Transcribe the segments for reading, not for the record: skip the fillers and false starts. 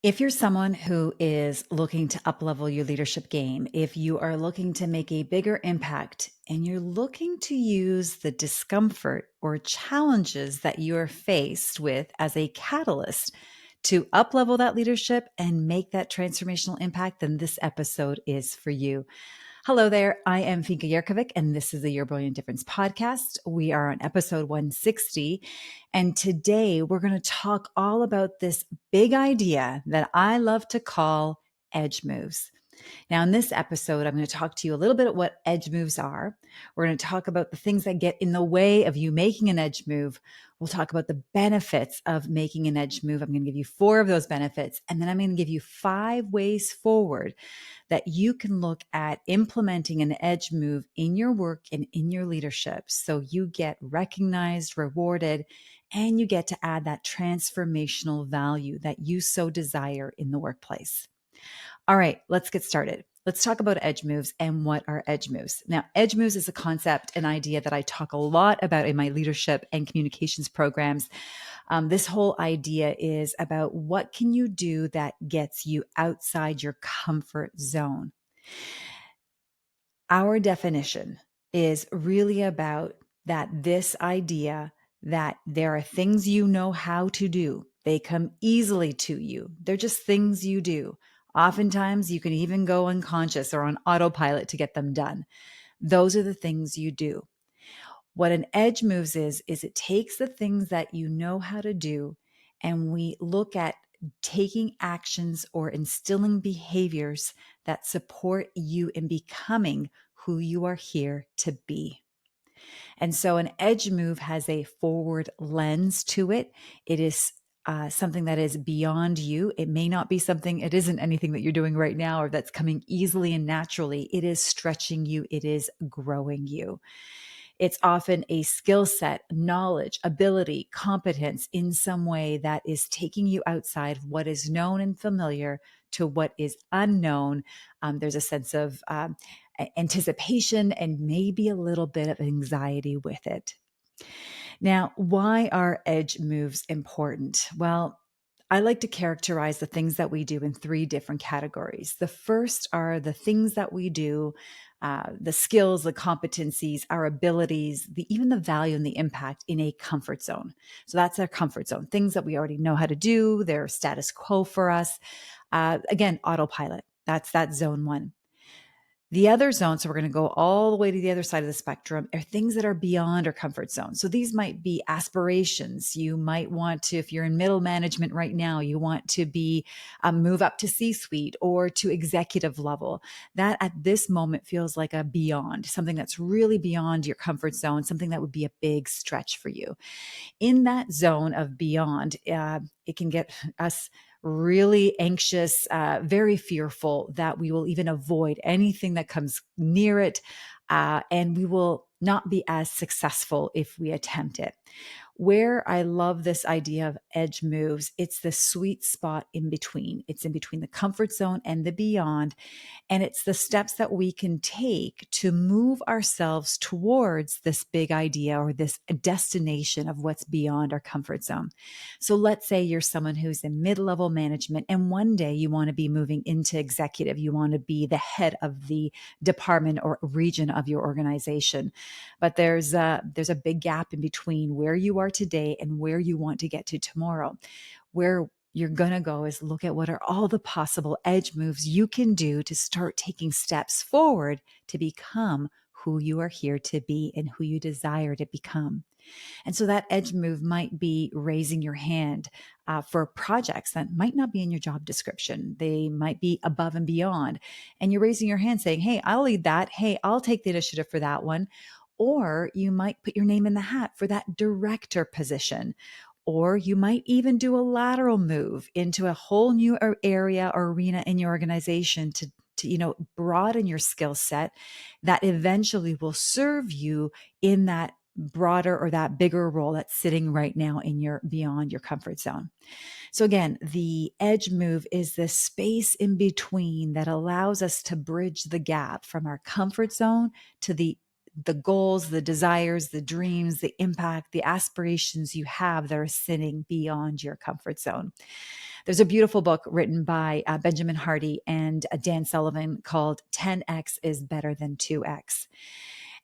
If you're someone who is looking to uplevel your leadership game, if you are looking to make a bigger impact and you're looking to use the discomfort or challenges that you are faced with as a catalyst to uplevel that leadership and make that transformational impact, then this episode is for you. Hello there. I am Finka Yerkovic, and this is the Your Brilliant Difference podcast. We are on episode 160. And today we're going to talk all about this big idea that I love to call edge moves. Now, in this episode, I'm going to talk to you a little bit about what edge moves are. We're going to talk about the things that get in the way of you making an edge move. We'll talk about the benefits of making an edge move. I'm going to give you 4 of those benefits, and then I'm going to give you 5 ways forward that you can look at implementing an edge move in your work and in your leadership so you get recognized, rewarded, and you get to add that transformational value that you so desire in the workplace. All right, let's get started. Let's talk about edge moves and what are edge moves. Now, edge moves is a concept, an idea that I talk a lot about in my leadership and communications programs. This whole idea is about what can you do that gets you outside your comfort zone. Our definition is really about this idea that there are things you know how to do. They come easily to you. They're just things you do. Oftentimes, you can even go unconscious or on autopilot to get them done. Those are the things you do. What an edge moves is it takes the things that you know how to do, and we look at taking actions or instilling behaviors that support you in becoming who you are here to be. And so an edge move has a forward lens to it. It is something that is beyond you. It may not be something, it isn't anything that you're doing right now or that's coming easily and naturally. It is stretching you, it is growing you. It's often a skill set, knowledge, ability, competence in some way that is taking you outside of what is known and familiar to what is unknown. There's a sense of anticipation and maybe a little bit of anxiety with it. Now, why are edge moves important? Well, I like to characterize the things that we do in 3 different categories. The first are the things that we do, the skills, the competencies, our abilities, even the value and the impact in a comfort zone. So that's our comfort zone, things that we already know how to do, they're status quo for us. Again, autopilot. That's that zone 1. The other zone, so we're going to go all the way to the other side of the spectrum, are things that are beyond our comfort zone. So these might be aspirations. You might want to, if you're in middle management right now, you want to be move up to C-suite or to executive level. That at this moment feels like a beyond, something that's really beyond your comfort zone, something that would be a big stretch for you. In that zone of beyond, it can get us really anxious, very fearful that we will even avoid anything that comes near it. And we will not be as successful if we attempt it. Where I love this idea of edge moves, it's the sweet spot in between. It's in between the comfort zone and the beyond. And it's the steps that we can take to move ourselves towards this big idea or this destination of what's beyond our comfort zone. So let's say you're someone who's in mid-level management and one day you want to be moving into executive. You want to be the head of the department or region of your organization. But there's a big gap in between where you are today and where you want to get to tomorrow. Where you're going to go is look at what are all the possible edge moves you can do to start taking steps forward to become who you are here to be and who you desire to become. And so that edge move might be raising your hand for projects that might not be in your job description. They might be above and beyond. And you're raising your hand saying, hey, I'll lead that. Hey, I'll take the initiative for that one. Or you might put your name in the hat for that director position. Or you might even do a lateral move into a whole new area or arena in your organization to broaden your skill set that eventually will serve you in that broader or that bigger role that's sitting right now in your beyond your comfort zone. So again, the edge move is this space in between that allows us to bridge the gap from our comfort zone to the the goals, the desires, the dreams, the impact, the aspirations you have that are sitting beyond your comfort zone. There's a beautiful book written by Benjamin Hardy and Dan Sullivan called 10X is Better Than 2X.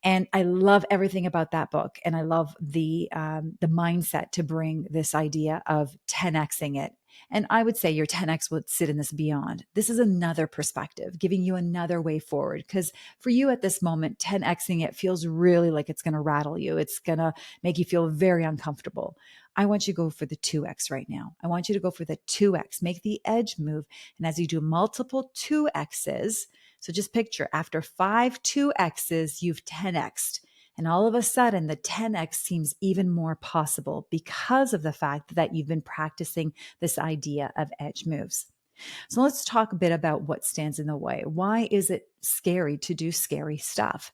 And I love everything about that book. And I love the mindset to bring this idea of 10Xing it. And I would say your 10X would sit in this beyond. This is another perspective, giving you another way forward. Because for you at this moment, 10Xing it feels really like it's going to rattle you. It's going to make you feel very uncomfortable. I want you to go for the 2X right now. I want you to go for the 2X, make the edge move. And as you do multiple 2Xs, so just picture after 5 2Xs, you've 10Xed. And all of a sudden, the 10X seems even more possible because of the fact that you've been practicing this idea of edge moves. So let's talk a bit about what stands in the way. Why is it scary to do scary stuff?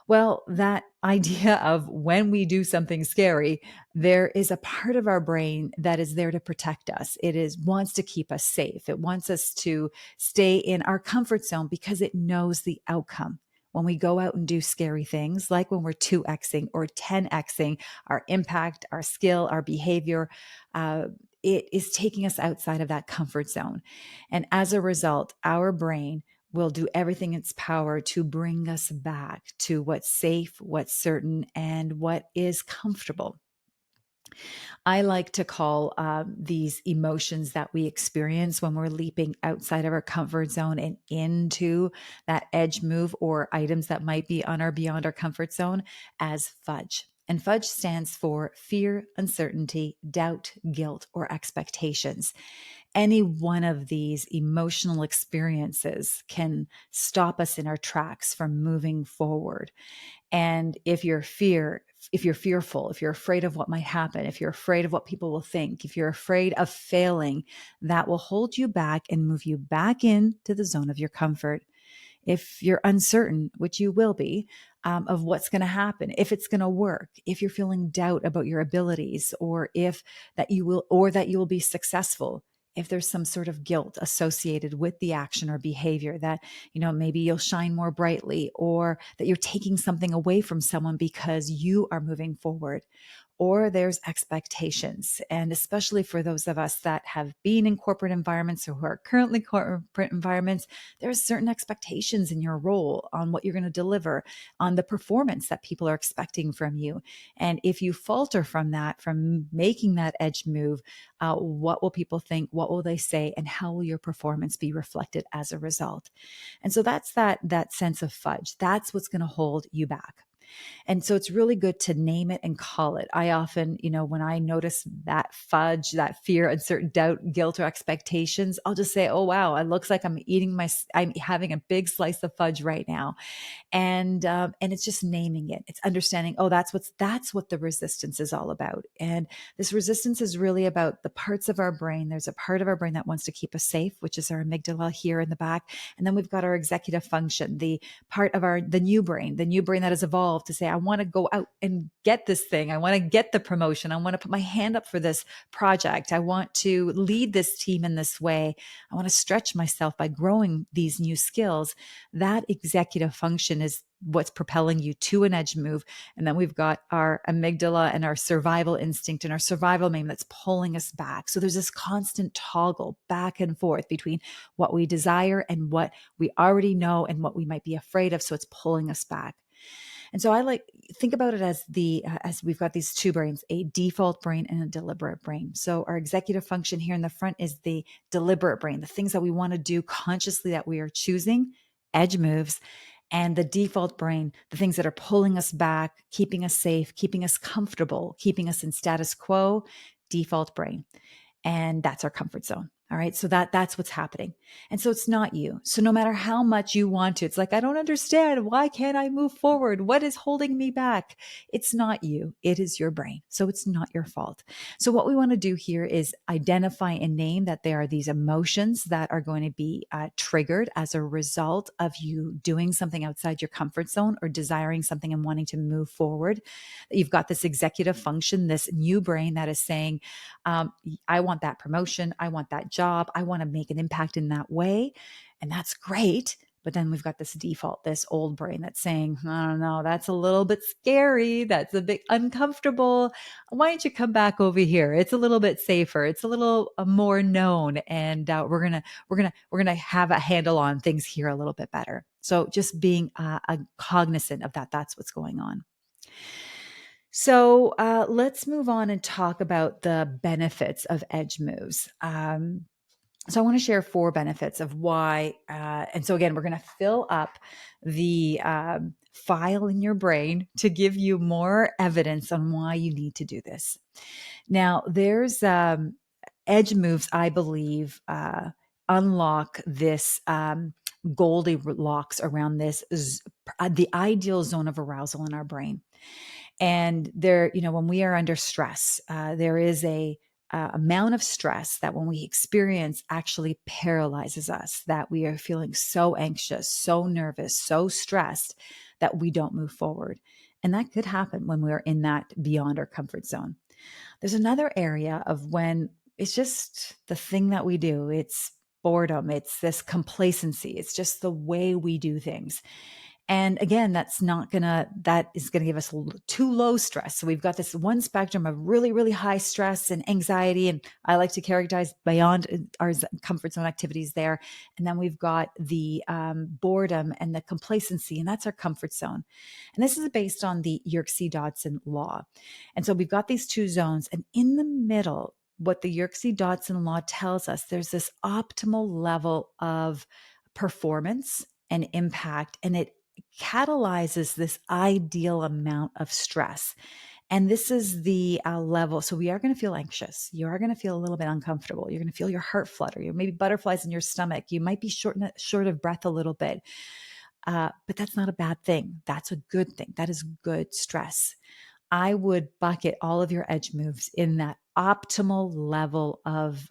Well, that idea of when we do something scary, there is a part of our brain that is there to protect us. It is wants to keep us safe. It wants us to stay in our comfort zone because it knows the outcome. When we go out and do scary things, like when we're 2Xing or 10Xing our impact, our skill, our behavior, it is taking us outside of that comfort zone. And as a result, our brain will do everything in its power to bring us back to what's safe, what's certain, and what is comfortable. I like to call these emotions that we experience when we're leaping outside of our comfort zone and into that edge move or items that might be on or beyond our comfort zone as FUDGE. And FUDGE stands for fear, uncertainty, doubt, guilt, or expectations. Any one of these emotional experiences can stop us in our tracks from moving forward. And if you're fearful, if you're afraid of what might happen, if you're afraid of what people will think, if you're afraid of failing, that will hold you back and move you back into the zone of your comfort. If you're uncertain, which you will be, of what's going to happen, if it's going to work, if you're feeling doubt about your abilities, or if that you will be successful, if there's some sort of guilt associated with the action or behavior that, maybe you'll shine more brightly, or that you're taking something away from someone because you are moving forward, or there's expectations. And especially for those of us that have been in corporate environments or who are currently corporate environments, there's certain expectations in your role on what you're going to deliver, on the performance that people are expecting from you. And if you falter from that, from making that edge move, what will people think? What will they say? And how will your performance be reflected as a result? And so that's that sense of fudge. That's what's going to hold you back. And so it's really good to name it and call it. I often, when I notice that fudge, that fear, uncertain, doubt, guilt, or expectations, I'll just say, oh, wow, it looks like I'm having a big slice of fudge right now. And it's just naming it. It's understanding, oh, that's what the resistance is all about. And this resistance is really about the parts of our brain. There's a part of our brain that wants to keep us safe, which is our amygdala here in the back. And then we've got our executive function, the part of the new brain that has evolved to say, I want to go out and get this thing. I want to get the promotion. I want to put my hand up for this project. I want to lead this team in this way. I want to stretch myself by growing these new skills. That executive function is what's propelling you to an edge move. And then we've got our amygdala and our survival instinct and our survival main that's pulling us back. So there's this constant toggle back and forth between what we desire and what we already know and what we might be afraid of. So it's pulling us back. And so think about it as we've got these two brains, a default brain and a deliberate brain. So our executive function here in the front is the deliberate brain, the things that we want to do consciously that we are choosing, edge moves. And the default brain, the things that are pulling us back, keeping us safe, keeping us comfortable, keeping us in status quo, default brain. And that's our comfort zone. All right. So that's what's happening. And so it's not you. So no matter how much you want to, it's like, I don't understand. Why can't I move forward? What is holding me back? It's not you. It is your brain. So it's not your fault. So what we want to do here is identify and name that there are these emotions that are going to be triggered as a result of you doing something outside your comfort zone or desiring something and wanting to move forward. You've got this executive function, this new brain that is saying, I want that promotion. I want that job. I want to make an impact in that way. And that's great. But then we've got this default, this old brain that's saying, I don't know, that's a little bit scary. That's a bit uncomfortable. Why don't you come back over here? It's a little bit safer. It's a little more known. And we're gonna have a handle on things here a little bit better. So just being cognizant of that, that's what's going on. So let's move on and talk about the benefits of edge moves. So I want to share 4 benefits of why. And so again, we're going to fill up the file in your brain to give you more evidence on why you need to do this. Now, there's edge moves, I believe, unlock this Goldilocks around this, the ideal zone of arousal in our brain. And there, when we are under stress, there is a amount of stress that when we experience actually paralyzes us, that we are feeling so anxious, so nervous, so stressed that we don't move forward. And that could happen when we're in that beyond our comfort zone. There's another area of when it's just the thing that we do. It's boredom. It's this complacency. It's just the way we do things. And again, that is going to give us too low stress. So we've got this one spectrum of really, really high stress and anxiety. And I like to characterize beyond our comfort zone activities there. And then we've got the boredom and the complacency, and that's our comfort zone. And this is based on the Yerkes-Dodson law. And so we've got these two zones, and in the middle, what the Yerkes-Dodson law tells us, there's this optimal level of performance and impact, and it catalyzes this ideal amount of stress. And this is the level. So we are going to feel anxious. You are going to feel a little bit uncomfortable. You're going to feel your heart flutter. You maybe butterflies in your stomach. You might be short of breath a little bit. But that's not a bad thing. That's a good thing. That is good stress. I would bucket all of your edge moves in that optimal level of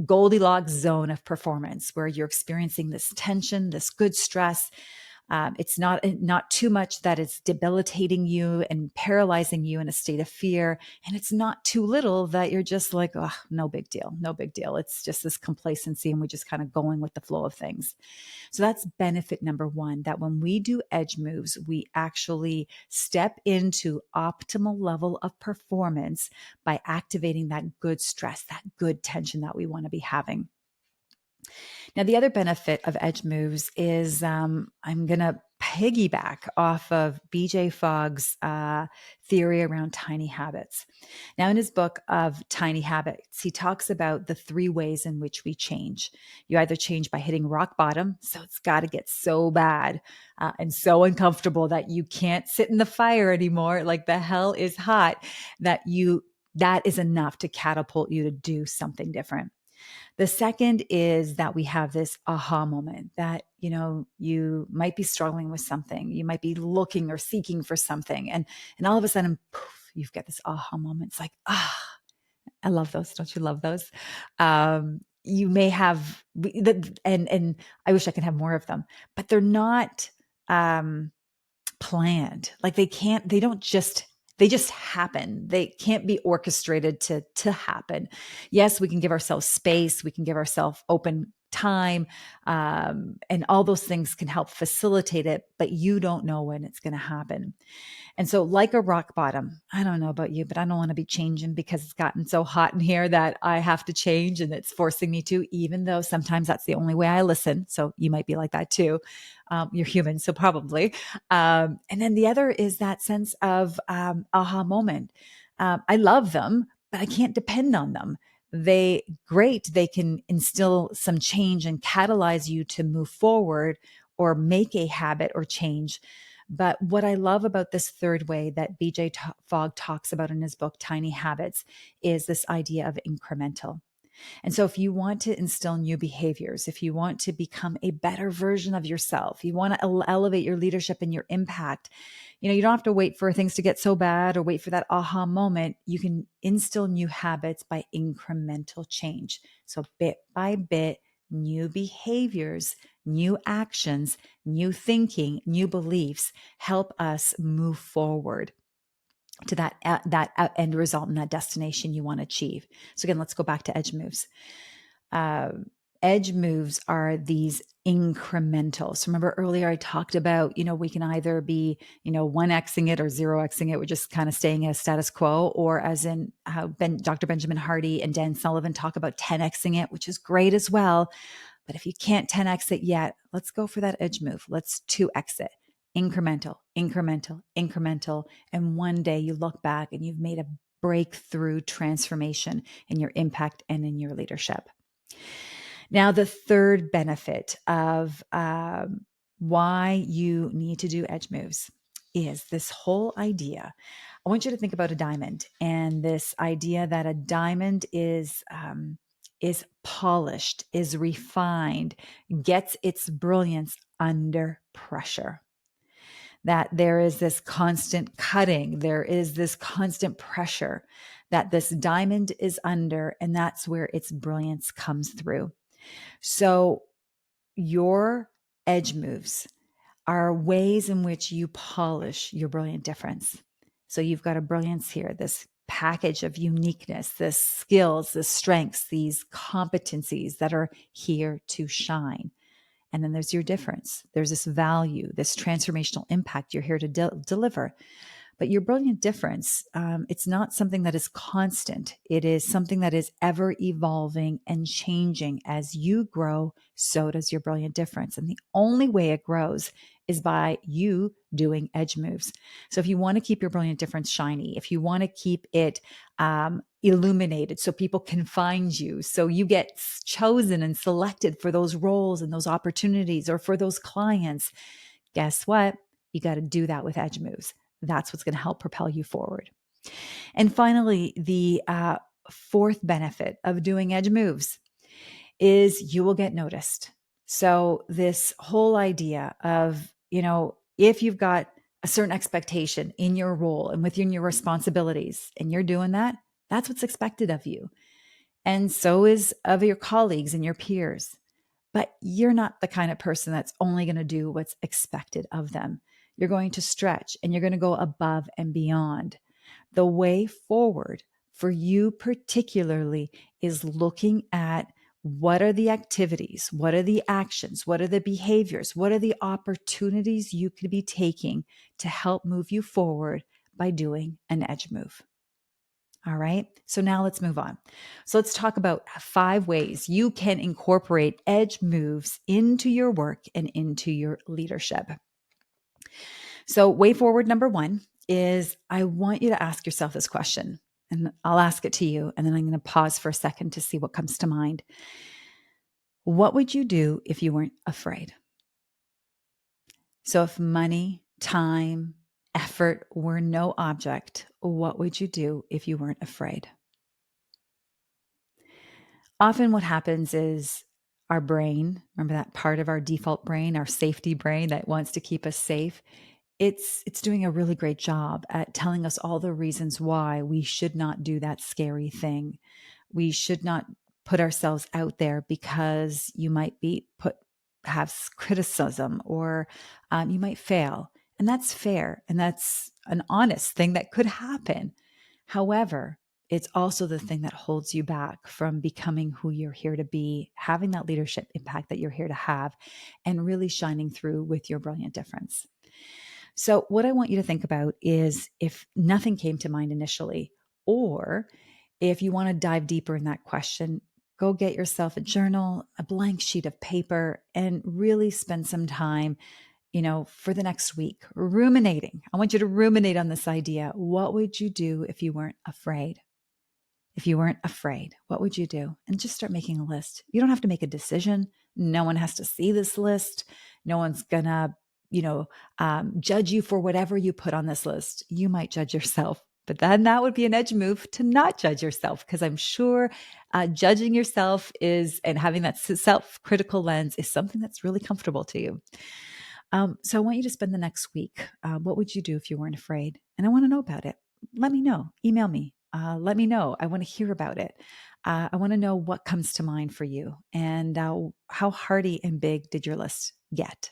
Goldilocks zone of performance, where you're experiencing this tension, this good stress. It's not too much that it's debilitating you and paralyzing you in a state of fear. And it's not too little that you're just like, oh, no big deal, no big deal. It's just this complacency and we're just kind of going with the flow of things. So that's benefit number 1, that when we do edge moves, we actually step into optimal level of performance by activating that good stress, that good tension that we want to be having. Now, the other benefit of edge moves is I'm going to piggyback off of BJ Fogg's theory around tiny habits. Now, in his book of Tiny Habits, he talks about the 3 ways in which we change. You either change by hitting rock bottom, so it's got to get so bad and so uncomfortable that you can't sit in the fire anymore, like the hell is hot, that is enough to catapult you to do something different. The second is that we have this aha moment that, you might be struggling with something. You might be looking or seeking for something. And all of a sudden, poof, you've got this aha moment. It's like, I love those. Don't you love those? You may have, and I wish I could have more of them, but they're not planned. Like they just happen. They can't be orchestrated to happen. Yes, we can give ourselves space. We can give ourselves open time. And all those things can help facilitate it, but you don't know when it's going to happen. And so like a rock bottom, I don't know about you, but I don't want to be changing because it's gotten so hot in here that I have to change and it's forcing me to, even though sometimes that's the only way I listen. So you might be like that too. You're human, so probably. And then the other is that sense of aha moment. I love them, but I can't depend on them. They can instill some change and catalyze you to move forward or make a habit or change. But what I love about this third way that BJ Fogg talks about in his book, Tiny Habits, is this idea of incremental. And so if you want to instill new behaviors, if you want to become a better version of yourself, you want to elevate your leadership and your impact, you don't have to wait for things to get so bad or wait for that aha moment. You can instill new habits by incremental change. So bit by bit, new behaviors, new actions, new thinking, new beliefs help us move forward to that end result and that destination you want to achieve. So again, let's go back to edge moves. Edge moves are these incremental. So remember earlier I talked about, we can either be, 1xing it or 0xing it. We're just kind of staying at status quo, or as in how Dr. Benjamin Hardy and Dan Sullivan talk about 10xing it, which is great as well. But if you can't 10x it yet, let's go for that edge move. Let's 2x it. Incremental, incremental, incremental. And one day you look back and you've made a breakthrough transformation in your impact and in your leadership. Now, the third benefit of why you need to do edge moves is this whole idea. I want you to think about a diamond, and this idea that a diamond is polished, is refined, gets its brilliance under pressure. That there is this constant cutting, there is this constant pressure that this diamond is under, and that's where its brilliance comes through. So your edge moves are ways in which you polish your brilliant difference. So you've got a brilliance here, this package of uniqueness, this skills, this strengths, these competencies that are here to shine. And then there's your difference. There's this value, this transformational impact you're here to deliver. But your brilliant difference, it's not something that is constant. It is something that is ever evolving and changing. As you grow, so does your brilliant difference. And the only way it grows is by you doing edge moves. So if you want to keep your brilliant difference shiny, if you want to keep it illuminated so people can find you, so you get chosen and selected for those roles and those opportunities or for those clients, guess what? You got to do that with edge moves. That's what's going to help propel you forward. And finally, the fourth benefit of doing edge moves is you will get noticed. So this whole idea of, if you've got a certain expectation in your role and within your responsibilities, and you're doing that, that's what's expected of you. And so is of your colleagues and your peers. But you're not the kind of person that's only going to do what's expected of them. You're going to stretch and you're going to go above and beyond. The way forward for you particularly is looking at what are the activities, what are the actions, what are the behaviors, what are the opportunities you could be taking to help move you forward by doing an edge move. All right. So now let's move on. So let's talk about 5 ways you can incorporate edge moves into your work and into your leadership. So way forward number 1 is I want you to ask yourself this question, and I'll ask it to you, and then I'm going to pause for a second to see what comes to mind. What would you do if you weren't afraid? So if money, time, effort were no object, what would you do if you weren't afraid? Often what happens is our brain, remember that part of our default brain, our safety brain that wants to keep us safe, it's doing a really great job at telling us all the reasons why we should not do that scary thing. We should not put ourselves out there because you might have criticism, or you might fail. And that's fair. And that's an honest thing that could happen. However, it's also the thing that holds you back from becoming who you're here to be, having that leadership impact that you're here to have, and really shining through with your brilliant difference. So what I want you to think about is, if nothing came to mind initially, or if you want to dive deeper in that question, go get yourself a journal, a blank sheet of paper, and really spend some time, for the next week ruminating. I want you to ruminate on this idea. What would you do if you weren't afraid? If you weren't afraid, what would you do? And just start making a list. You don't have to make a decision. No one has to see this list. No one's gonna, judge you for whatever you put on this list. You might judge yourself, but then that would be an edge move to not judge yourself, because I'm sure judging yourself and having that self-critical lens is something that's really comfortable to you. So I want you to spend the next week. What would you do if you weren't afraid? And I want to know about it. Let me know. Email me. Let me know. I want to hear about it. I want to know what comes to mind for you, and how hardy and big did your list get?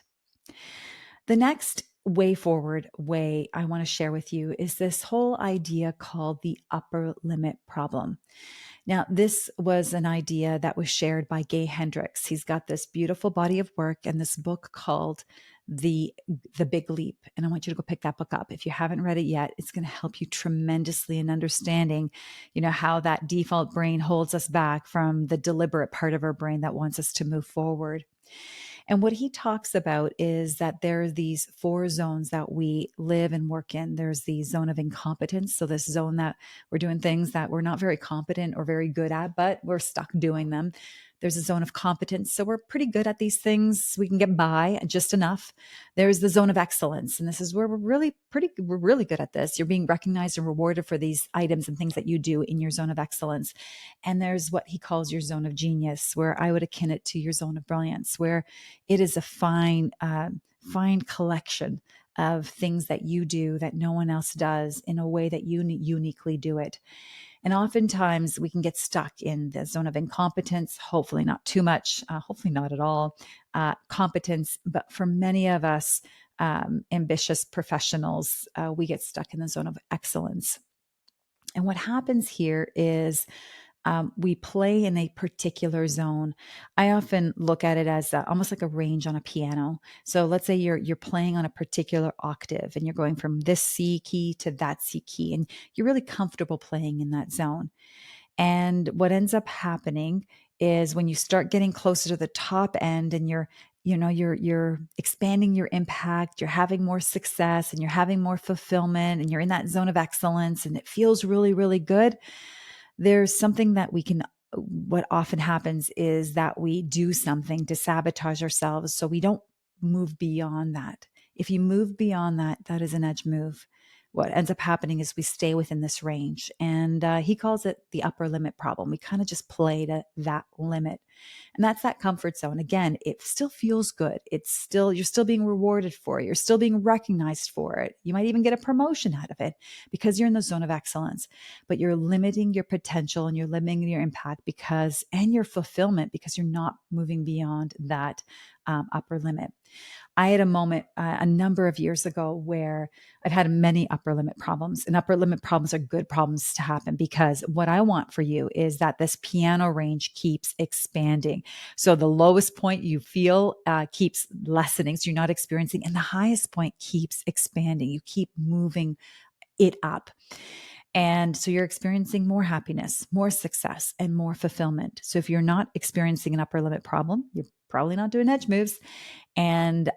The next way forward way I want to share with you is this whole idea called the upper limit problem. Now, this was an idea that was shared by Gay Hendricks. He's got this beautiful body of work and this book called the the Big Leap, and I want you to go pick that book up if you haven't read it yet. It's going to help you tremendously in understanding, how that default brain holds us back from the deliberate part of our brain that wants us to move forward. And what he talks about is that there are these four zones that we live and work in. There's the zone of incompetence. So, this zone that we're doing things that we're not very competent or very good at, but we're stuck doing them. There's a zone of competence. So, we're pretty good at these things. We can get by just enough. There's the zone of excellence. And this is where we're really good at this. You're being recognized and rewarded for these items and things that you do in your zone of excellence. And there's what he calls your zone of genius, where I would akin it to your zone of brilliance, where it is a fine collection of things that you do that no one else does in a way that you uniquely do it. And oftentimes we can get stuck in the zone of incompetence, hopefully not too much, hopefully not at all, competence. But for many of us, ambitious professionals, we get stuck in the zone of excellence. And what happens here is we play in a particular zone. I often look at it as almost like a range on a piano. So let's say you're playing on a particular octave and you're going from this C key to that C key, and you're really comfortable playing in that zone. And what ends up happening is when you start getting closer to the top end and you're expanding your impact, you're having more success and you're having more fulfillment and you're in that zone of excellence and it feels really, really good. There's something that what often happens is that we do something to sabotage ourselves so we don't move beyond that. If you move beyond that, that is an edge move. What ends up happening is we stay within this range. And he calls it the upper limit problem. We kind of just play to that limit. And that's that comfort zone. Again, it still feels good. You're still being rewarded for it. You're still being recognized for it. You might even get a promotion out of it because you're in the zone of excellence, but you're limiting your potential and you're limiting your impact and your fulfillment because you're not moving beyond that upper limit. I had a moment a number of years ago where I've had many upper limit problems, and upper limit problems are good problems to happen because what I want for you is that this piano range keeps expanding. So the lowest point you feel keeps lessening. So you're not experiencing, and the highest point keeps expanding. You keep moving it up. And so you're experiencing more happiness, more success, and more fulfillment. So if you're not experiencing an upper limit problem, you're probably not doing edge moves. And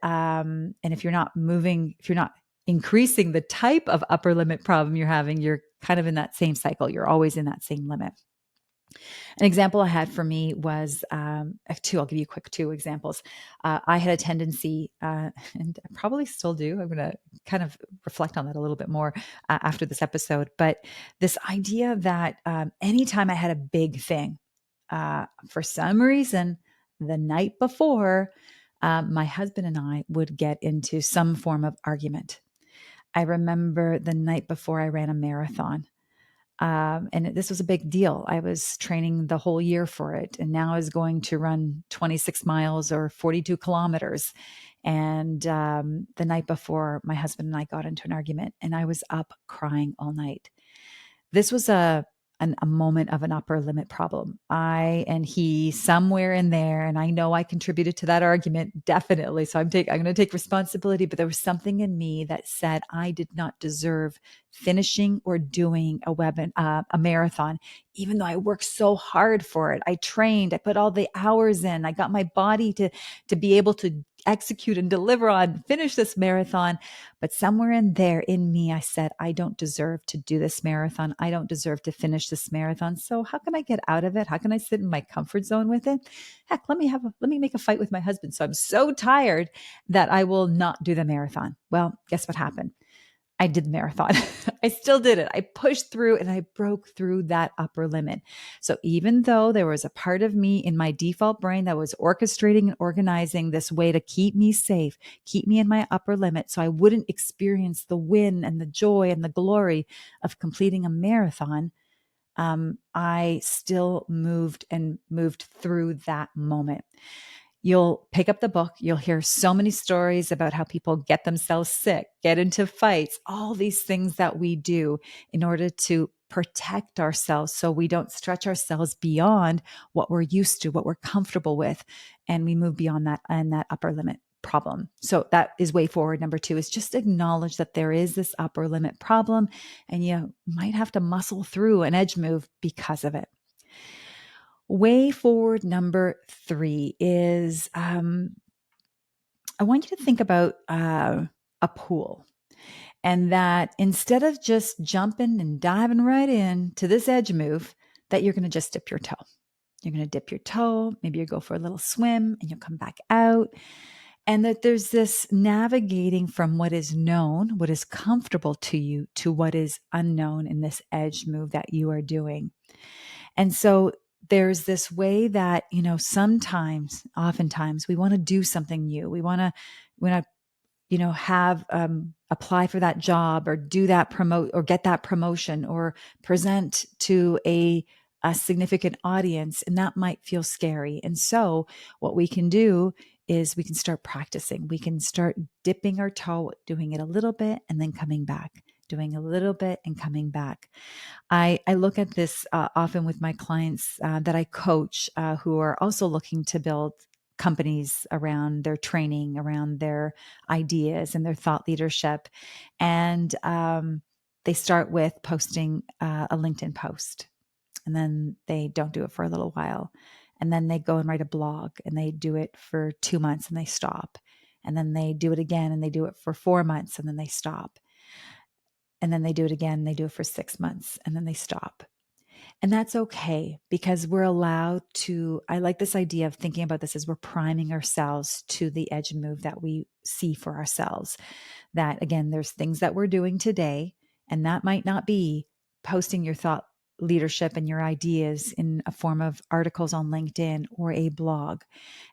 if you're not moving, if you're not increasing the type of upper limit problem you're having, you're kind of in that same cycle. You're always in that same limit. An example I had for me was I'll give you quick two examples. I had a tendency, and I probably still do. I'm going to kind of reflect on that a little bit more after this episode. But this idea that anytime I had a big thing, for some reason, the night before, my husband and I would get into some form of argument. I remember the night before I ran a marathon. And this was a big deal. I was training the whole year for it. And now I was going to run 26 miles or 42 kilometers. And the night before, my husband and I got into an argument and I was up crying all night. This was a moment of an upper limit problem. I and he somewhere in there, and I know I contributed to that argument definitely. So I'm going to take responsibility. But there was something in me that said I did not deserve finishing or doing a marathon, even though I worked so hard for it. I trained, I put all the hours in, I got my body to be able to execute and deliver on finish this marathon. But somewhere in there in me, I said, I don't deserve to do this marathon. I don't deserve to finish this marathon. So how can I get out of it? How can I sit in my comfort zone with it? Heck, let me make a fight with my husband. So I'm so tired that I will not do the marathon. Well, guess what happened? I did the marathon. I still did it. I pushed through and I broke through that upper limit. So even though there was a part of me in my default brain that was orchestrating and organizing this way to keep me safe, keep me in my upper limit so I wouldn't experience the win and the joy and the glory of completing a marathon, I still moved through that moment. You'll pick up the book. You'll hear so many stories about how people get themselves sick, get into fights, all these things that we do in order to protect ourselves so we don't stretch ourselves beyond what we're used to, what we're comfortable with, and we move beyond that and that upper limit problem. So that is way forward. Number 2 is just acknowledge that there is this upper limit problem and you might have to muscle through an edge move because of it. Way forward number 3 is I want you to think about a pool, and that instead of just jumping and diving right in to this edge move, that you're going to just dip your toe. You're going to dip your toe. Maybe you go for a little swim and you'll come back out. And that there's this navigating from what is known, what is comfortable to you, to what is unknown in this edge move that you are doing. And so there's this way that, sometimes, oftentimes we want to do something new. We want to, have apply for that job or do that promote or get that promotion or present to a significant audience. And that might feel scary. And so what we can do is we can start practicing. We can start dipping our toe, doing it a little bit and then coming back, doing a little bit and coming back. I look at this often with my clients that I coach who are also looking to build companies around their training, around their ideas and their thought leadership. And they start with posting a LinkedIn post, and then they don't do it for a little while. And then they go and write a blog and they do it for 2 months and they stop. And then they do it again and they do it for 4 months and then they stop. And then they do it again, they do it for 6 months and then they stop. And that's okay because we're allowed to. I like this idea of thinking about this as we're priming ourselves to the edge move that we see for ourselves. That again, there's things that we're doing today, and that might not be posting your thought leadership and your ideas in a form of articles on LinkedIn or a blog.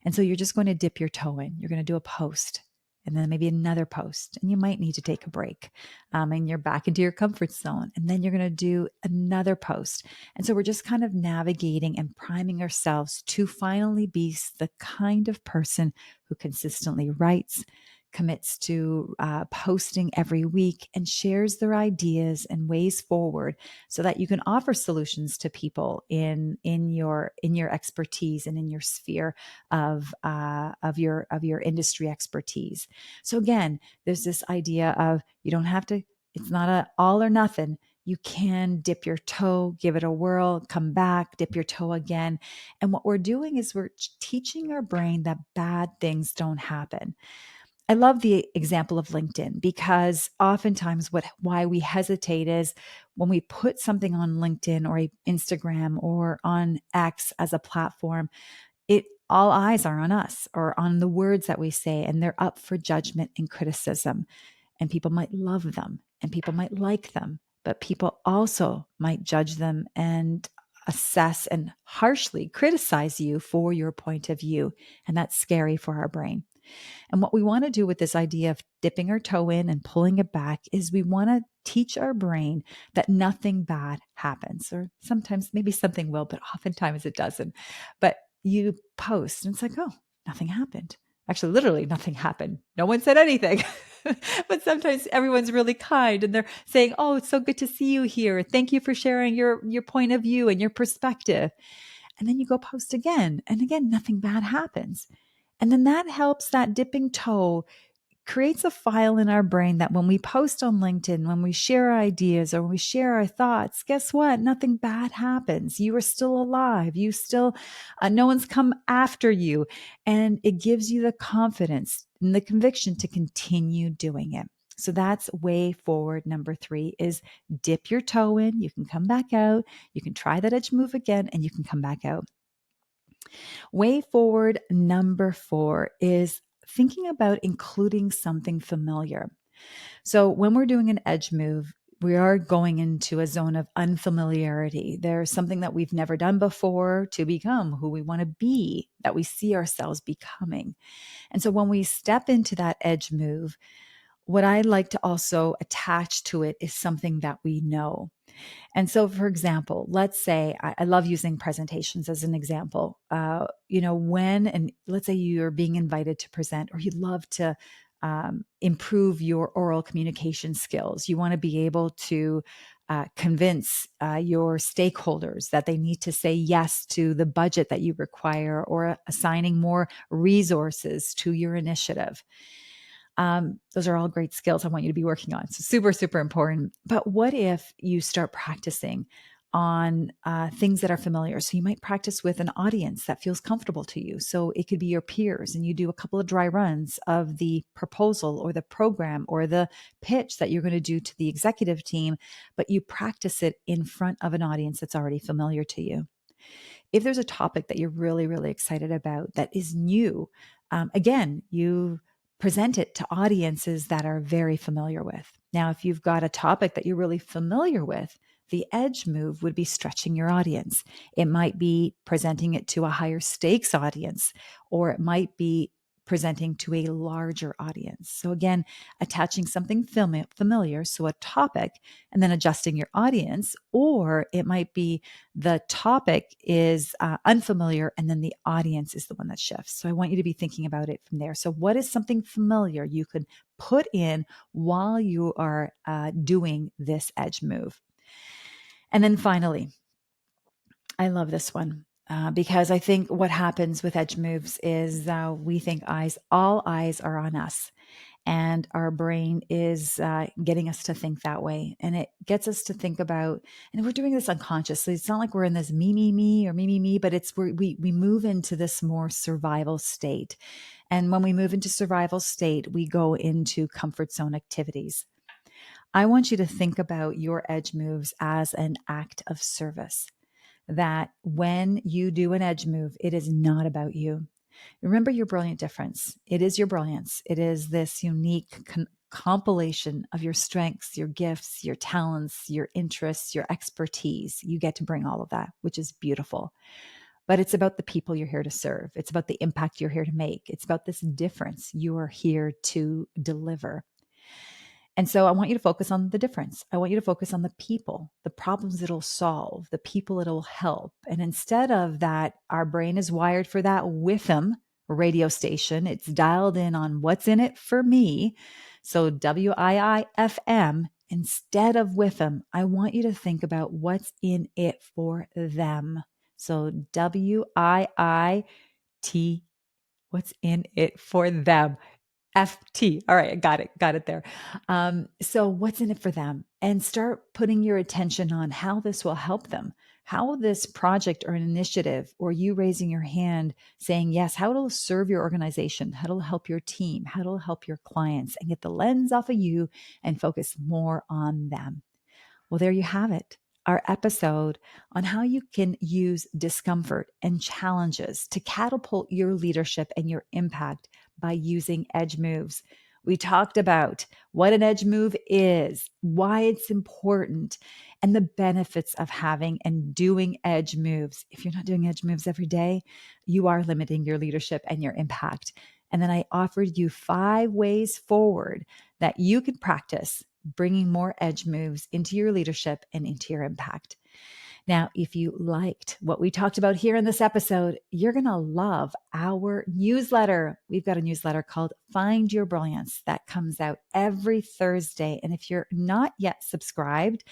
And so you're just going to dip your toe in. You're going to do a post and then maybe another post, and you might need to take a break and you're back into your comfort zone. And then you're going to do another post. And so we're just kind of navigating and priming ourselves to finally be the kind of person who consistently writes, commits to posting every week, and shares their ideas and ways forward so that you can offer solutions to people in your expertise and in your sphere of your industry expertise. So again, there's this idea of you don't have to, it's not a all or nothing. You can dip your toe, give it a whirl, come back, dip your toe again. And what we're doing is we're teaching our brain that bad things don't happen. I love the example of LinkedIn because oftentimes why we hesitate is when we put something on LinkedIn or Instagram or on X as a platform, all eyes are on us or on the words that we say, and they're up for judgment and criticism. And people might love them and people might like them, but people also might judge them and assess and harshly criticize you for your point of view. And that's scary for our brain. And what we want to do with this idea of dipping our toe in and pulling it back is we want to teach our brain that nothing bad happens, or sometimes maybe something will, but oftentimes it doesn't. But you post and it's like, oh, nothing happened. Actually, literally nothing happened. No one said anything. But sometimes everyone's really kind and they're saying, oh, it's so good to see you here. Thank you for sharing your point of view and your perspective. And then you go post again. And again, nothing bad happens. And then that helps, that dipping toe creates a file in our brain that when we post on LinkedIn, when we share our ideas or when we share our thoughts, guess what? Nothing bad happens. You are still alive. You still, no one's come after you. And it gives you the confidence and the conviction to continue doing it. So that's way forward. Number 3 is dip your toe in. You can come back out. You can try that edge move again and you can come back out. Way forward number 4 is thinking about including something familiar. So when we're doing an edge move, we are going into a zone of unfamiliarity. There's something that we've never done before to become who we want to be, that we see ourselves becoming. And so when we step into that edge move, what I like to also attach to it is something that we know. And so, for example, let's say I love using presentations as an example. And let's say you're being invited to present, or you'd love to improve your oral communication skills. You want to be able to convince your stakeholders that they need to say yes to the budget that you require, or assigning more resources to your initiative. Those are all great skills I want you to be working on. So super, super important. But what if you start practicing on things that are familiar? So you might practice with an audience that feels comfortable to you. So it could be your peers, and you do a couple of dry runs of the proposal or the program or the pitch that you're going to do to the executive team, but you practice it in front of an audience that's already familiar to you. If there's a topic that you're really, really excited about that is new, again, you present it to audiences that are very familiar with. Now, if you've got a topic that you're really familiar with, the edge move would be stretching your audience. It might be presenting it to a higher stakes audience, or it might be presenting to a larger audience. So again, attaching something familiar, so a topic, and then adjusting your audience. Or it might be the topic is unfamiliar, and then the audience is the one that shifts. So I want you to be thinking about it from there. So what is something familiar you could put in while you are doing this edge move? And then finally, I love this one. Because I think what happens with edge moves is we think all eyes are on us, and our brain is getting us to think that way. And it gets us to think about, and we're doing this unconsciously. It's not like we're in this me, or me, but it's where we move into this more survival state. And when we move into survival state, we go into comfort zone activities. I want you to think about your edge moves as an act of service, that when you do an edge move, it is not about you. Remember your brilliant difference. It is your brilliance. It is this unique compilation of your strengths, your gifts, your talents, your interests, your expertise. You get to bring all of that, which is beautiful. But it's about the people you're here to serve. It's about the impact you're here to make. It's about this difference you are here to deliver. And so I want you to focus on the difference. I want you to focus on the people, the problems it'll solve, the people it'll help. And instead of that, our brain is wired for that WIFM radio station. It's dialed in on what's in it for me. So WIIFM. Instead of WIFM, I want you to think about what's in it for them. So WIIT, what's in it for them. FT. All right, I got it. Got it there. So what's in it for them? And start putting your attention on how this will help them, how this project or an initiative, or you raising your hand saying yes, how it'll serve your organization, how it'll help your team, how it'll help your clients, and get the lens off of you and focus more on them. Well, there you have it. Our episode on how you can use discomfort and challenges to catapult your leadership and your impact by using edge moves. We talked about what an edge move is, why it's important, and the benefits of having and doing edge moves. If you're not doing edge moves every day, you are limiting your leadership and your impact. And then I offered you 5 ways forward that you can practice bringing more edge moves into your leadership and into your impact. Now, if you liked what we talked about here in this episode, you're going to love our newsletter. We've got a newsletter called Find Your Brilliance that comes out every Thursday. And if you're not yet subscribed,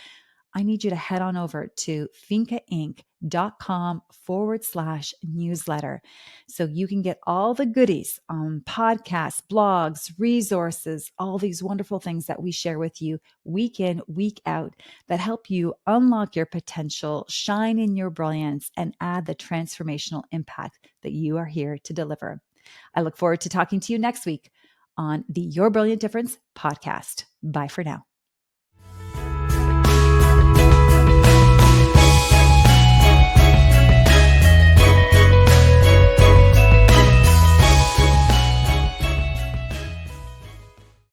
I need you to head on over to fincainc.com/newsletter so you can get all the goodies on podcasts, blogs, resources, all these wonderful things that we share with you week in, week out that help you unlock your potential, shine in your brilliance, and add the transformational impact that you are here to deliver. I look forward to talking to you next week on the Your Brilliant Difference podcast. Bye for now.